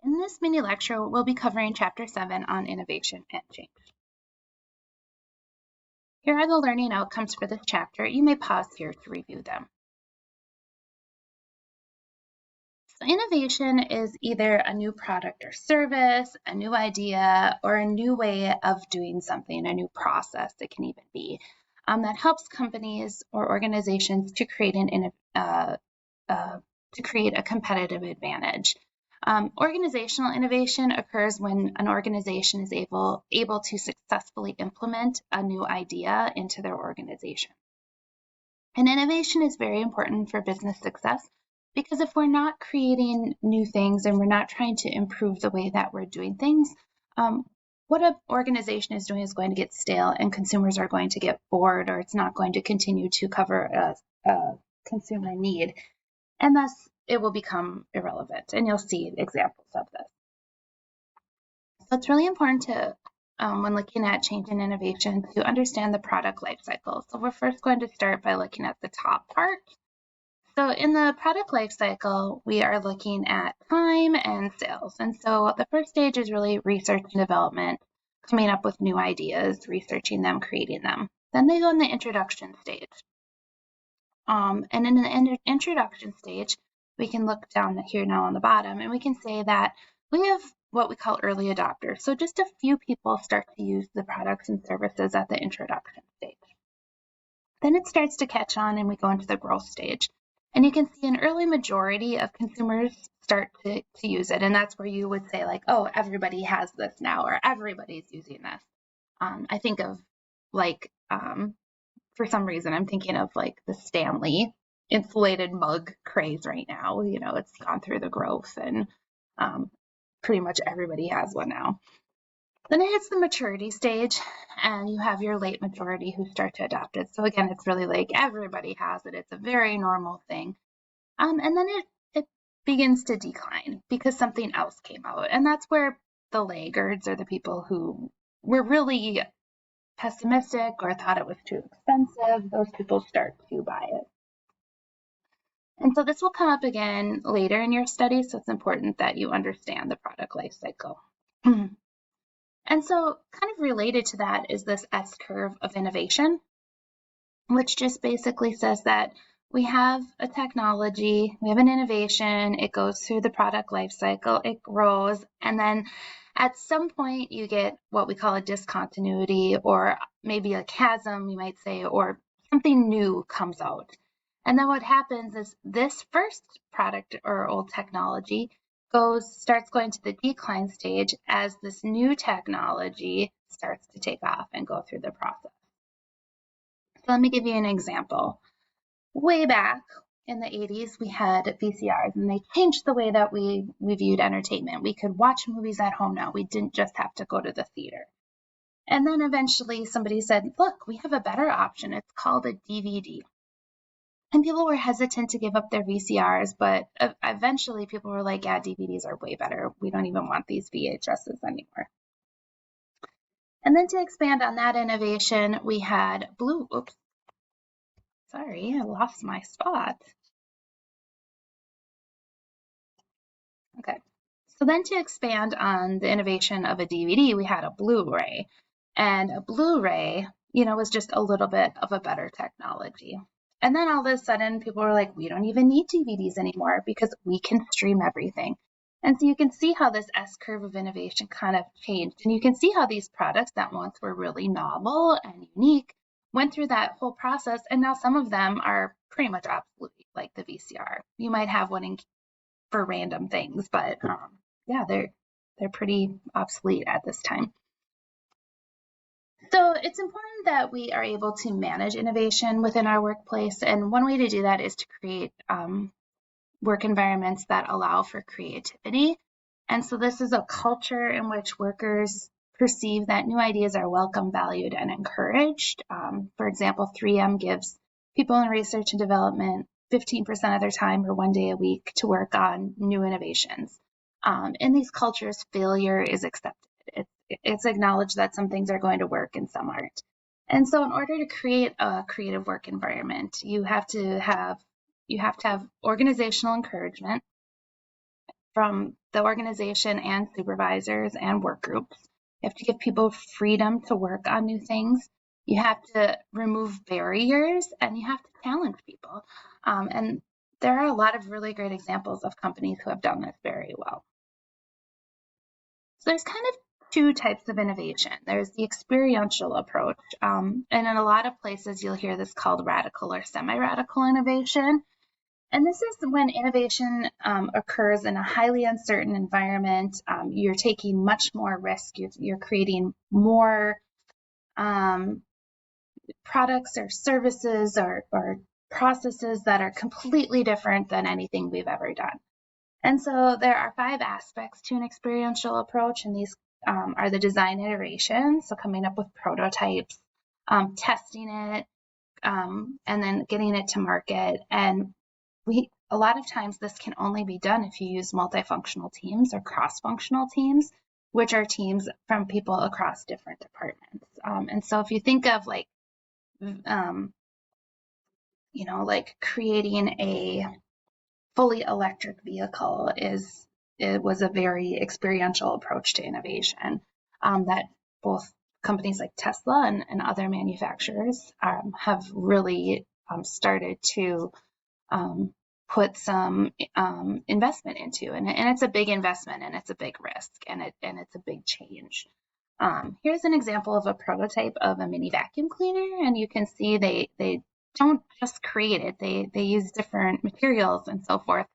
In this mini lecture, we'll be covering Chapter 7 on innovation and change. Here are the learning outcomes for this chapter. You may pause here to review them. So innovation is either a new product or service, a new idea, or a new way of doing something, a new process it can even be, that helps companies or organizations to create a competitive advantage. Organizational innovation occurs when an organization is able to successfully implement a new idea into their organization. And innovation is very important for business success because if we're not creating new things and we're not trying to improve the way that we're doing things, what an organization is doing is going to get stale and consumers are going to get bored, or it's not going to continue to cover a consumer need. And thus, it will become irrelevant, and you'll see examples of this. So it's really important to, when looking at change and innovation, to understand the product life cycle. So we're first going to start by looking at the top part. So in the product life cycle, we are looking at time and sales. And so the first stage is really research and development, coming up with new ideas, researching them, creating them. Then they go in the introduction stage. And in the introduction stage, we can look down here now on the bottom, and we can say that we have what we call early adopters. So just a few people start to use the products and services at the introduction stage. Then it starts to catch on, and we go into the growth stage. And you can see an early majority of consumers start to use it. And that's where you would say, like, oh, everybody has this now, or everybody's using this. I think of, like, for some reason, I'm thinking of like the Stanley insulated mug craze right now. You know, it's gone through the growth, and pretty much everybody has one now. Then it hits the maturity stage, and you have your late majority who start to adopt it. So again, it's really like everybody has it. It's a very normal thing. And then it begins to decline because something else came out. And that's where the laggards, or the people who were really pessimistic or thought it was too expensive, those people start to buy it. And so this will come up again later in your study, so it's important that you understand the product life cycle. And so kind of related to that is this S-curve of innovation, which just basically says that we have a technology, we have an innovation, it goes through the product life cycle, it grows, and then at some point you get what we call a discontinuity, or maybe a chasm, you might say, or something new comes out. And then what happens is this first product or old technology starts going to the decline stage as this new technology starts to take off and go through the process. So let me give you an example. Way back in the 80s, we had VCRs, and they changed the way that we viewed entertainment. We could watch movies at home now. We didn't just have to go to the theater. And then eventually somebody said, look, we have a better option. It's called a DVD. And people were hesitant to give up their VCRs, but eventually people were like, yeah, DVDs are way better. We don't even want these VHSs anymore. And then to expand on that innovation, we had Sorry, I lost my spot. Okay, so then to expand on the innovation of a DVD, we had a Blu-ray. And a Blu-ray, was just a little bit of a better technology. And then all of a sudden, people were like, we don't even need DVDs anymore because we can stream everything. And so you can see how this S-curve of innovation kind of changed. And you can see how these products that once were really novel and unique went through that whole process. And now some of them are pretty much obsolete, like the VCR. You might have one for random things, but yeah, they're pretty obsolete at this time. So it's important that we are able to manage innovation within our workplace. And one way to do that is to create work environments that allow for creativity. And so this is a culture in which workers perceive that new ideas are welcome, valued, and encouraged. For example, 3M gives people in research and development 15% of their time, or 1 day a week, to work on new innovations. In these cultures, failure is accepted. It's acknowledged that some things are going to work and some aren't. And so in order to create a creative work environment, you have to have organizational encouragement. from the organization and supervisors and work groups. You have to give people freedom to work on new things. You have to remove barriers, and you have to challenge people. And there are a lot of really great examples of companies who have done this very well. So there's kind of two types of innovation. There's the experiential approach, and in a lot of places you'll hear this called radical or semi-radical innovation. And this is when innovation occurs in a highly uncertain environment. You're taking much more risk. You're creating more products or services or processes that are completely different than anything we've ever done. And so there are 5 aspects to an experiential approach, and these are the design iteration, so coming up with prototypes, testing it, and then getting it to market. And a lot of times this can only be done if you use multifunctional teams or cross-functional teams, which are teams from people across different departments. And so if you think of like creating a fully electric vehicle it was a very experiential approach to innovation that both companies like Tesla and other manufacturers have really started to put some investment into, and it's a big investment and it's a big risk and it's a big change. Here's an example of a prototype of a mini vacuum cleaner, and you can see they don't just create it, they use different materials and so forth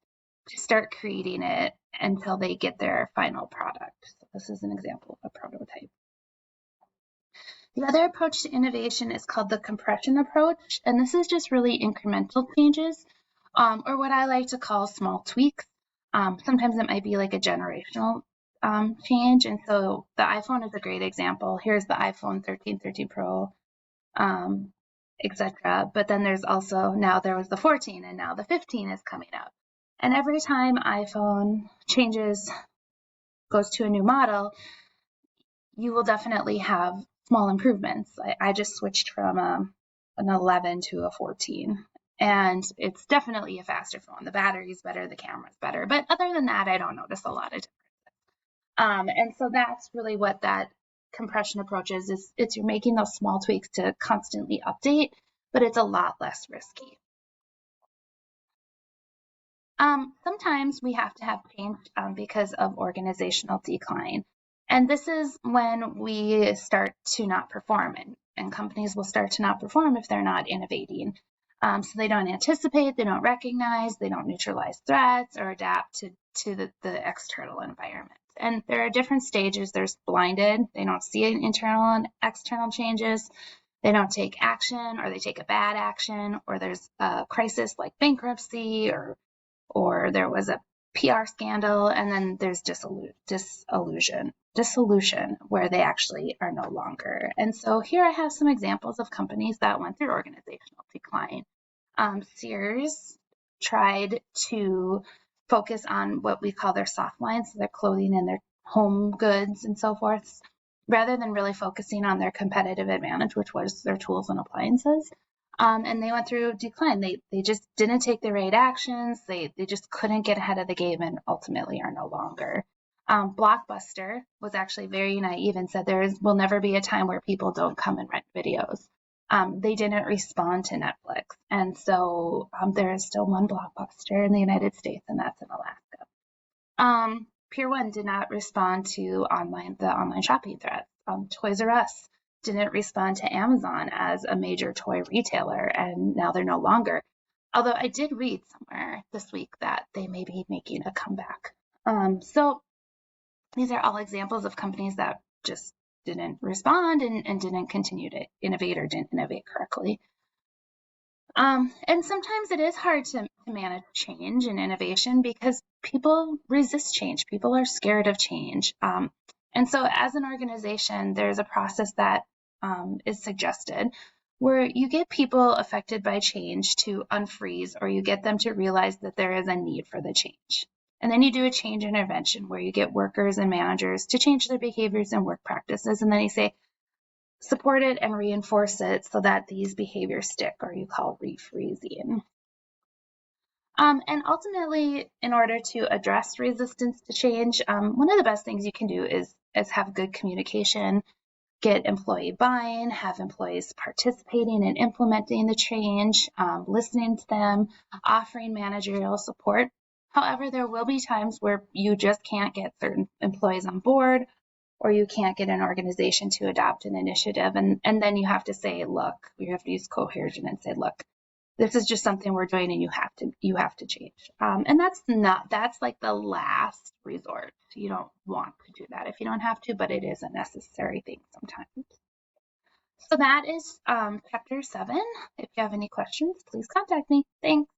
to start creating it until they get their final product. So this is an example of a prototype. The other approach to innovation is called the compression approach, and this is just really incremental changes, or what I like to call small tweaks. Sometimes it might be like a generational change, and so the iPhone is a great example. Here's the iPhone 13, 13 Pro, etc. But then there's also, now there was the 14, and now the 15 is coming up. And every time iPhone changes, goes to a new model, you will definitely have small improvements. I just switched from an 11 to a 14, and it's definitely a faster phone. The battery's better, the camera's better, but other than that, I don't notice a lot of differences. And so that's really what that compression approach is. It's you're making those small tweaks to constantly update, but it's a lot less risky. Sometimes we have to have change because of organizational decline. And this is when we start to not perform, and companies will start to not perform if they're not innovating. So they don't anticipate, they don't recognize, they don't neutralize threats or adapt to the external environment. And there are different stages. There's blinded, they don't see internal and external changes. They don't take action, or they take a bad action, or there's a crisis like bankruptcy, or there was a PR scandal, and then there's dissolution, where they actually are no longer. And so here I have some examples of companies that went through organizational decline. Sears tried to focus on what we call their soft lines, so their clothing and their home goods and so forth, rather than really focusing on their competitive advantage, which was their tools and appliances. And they went through decline. They just didn't take the right actions. They just couldn't get ahead of the game, and ultimately are no longer. Blockbuster was actually very naive and said there will never be a time where people don't come and rent videos. They didn't respond to Netflix, and so there is still one Blockbuster in the United States, and that's in Alaska. Pier 1 did not respond to the online shopping threats. Toys R Us didn't respond to Amazon as a major toy retailer, and now they're no longer. Although I did read somewhere this week that they may be making a comeback. So these are all examples of companies that just didn't respond and didn't continue to innovate or didn't innovate correctly. And sometimes it is hard to manage change and innovation because people resist change. People are scared of change. And so as an organization, there's a process that is suggested where you get people affected by change to unfreeze, or you get them to realize that there is a need for the change. And then you do a change intervention where you get workers and managers to change their behaviors and work practices. And then you say, support it and reinforce it so that these behaviors stick, or you call refreezing. And ultimately, in order to address resistance to change, one of the best things you can do is have good communication, get employee buy-in, have employees participating and implementing the change, listening to them, offering managerial support. However, there will be times where you just can't get certain employees on board, or you can't get an organization to adopt an initiative. And then you have to say, look, you have to use cohesion and say, look, this is just something we're doing and you have to change. And that's like the last resort. You don't want to do that if you don't have to, but it is a necessary thing sometimes. So that is chapter 7. If you have any questions, please contact me. Thanks.